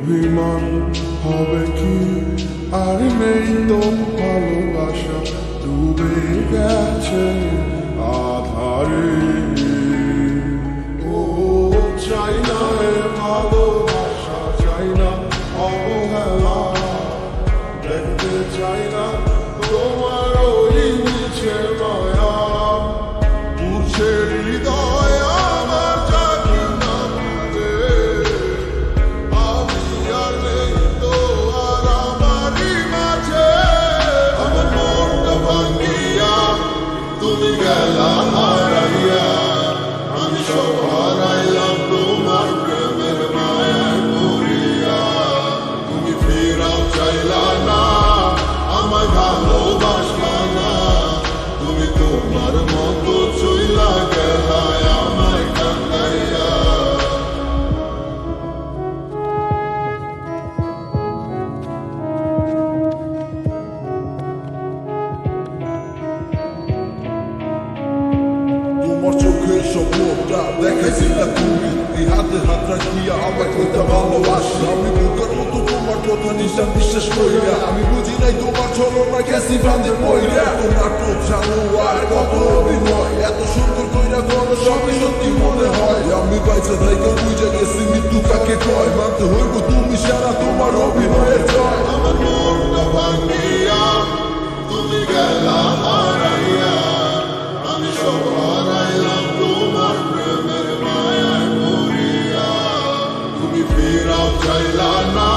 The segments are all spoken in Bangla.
অভিমান হবে কি আর নেই তো ভালোবাসা ডুবে গেছে আধারে ও চাই না ভালোবাসা চাই না অবহেলা দেখতে চাই না তোমার ওই মিছে মায়া পুরছে হৃদয় আমার জানি না আমি আর নেই তো আর আমারই মাঝে আমার মনটা ভাঙিয়া তুমি গেলা হারাইয়া আমি সব হারাইলাম তোমার প্রেমের মায়ায় পড়িয়া তুমি ফিরাও চাইলা না আমায় ভালোবাসলা না তুমি তোমার মতো চইলা গেলা আমায় কান্দাইয়া তোমার চোখের স্বপ্নটা দেখাইছিলা তুমি এই হাতে হাত রাখিয়া আমায় কইতা ভালোবাসি আমি বুকের মতো তোমার কথা নিশান বিশ্বাস কইরা আমি বুঝি নাই তোমার ছলনা গেছি বাঁধে পইরা এত নাটক জানো আর কত অভিনয় এত সুন্দর কইরা করো সবই সত্যি মনে হয় আমি বাইচা থাইকা বুঝে গেছি মৃত্যু কাকে কয় মানতে হইব তুমি সারা তোমার অভিনয়ের জয় আমার মনটা ভাঙিয়া তুমি গেলা হারাইয়া আমি সব হারাইলাম তোমার প্রেমের মায়ায় পড়িয়া তুমি ফিরাও চাইলা না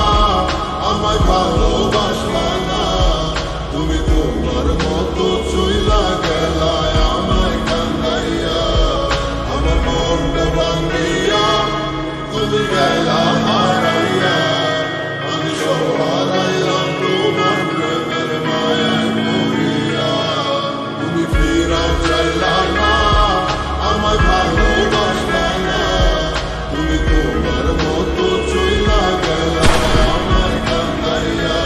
আমায় ভালোবাসলা না তুমি তোমার মতো চইলা গেলা আমায় কান্দাইয়া আমার মনটা ভাঙিয়া তুমি গেলা হারাইয়া আমি সব হারাইলাম তোমার প্রেমের মায়ায় পড়িয়া তুমি ফিরাও চাইলা না আমায় ভালোবাসলা না তুমি তোমার মতো চইলা গেলা আমায় কান্দাইয়া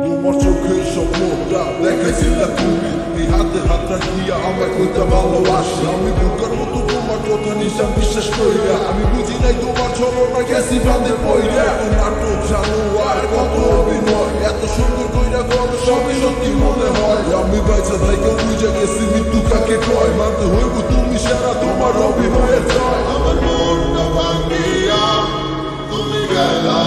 তোমার চোখের স্বপ্নটা দেখাইছিলা তুমি এই হাতে হাত রাখিয়া আমায় কইতা ভালোবাসি আমি বুকের মতো তোমার কথা নিশান বিশ্বাস কইরা আমি বুঝি নাই তোমার ছলনা গেছি বাঁধে পইরা এত নাটক জানো আর কত অভিনয় এত সুন্দর কইরা করো সবই সত্যি মনে হয় আমি বাইচা থাইকা বুঝে গেছি মৃত্যু কাকে কয় মানতে হইব তুমি সারা তোমার অভিনয়ের জয় আমার মনটা ভাঙিয়া তুমি গেলা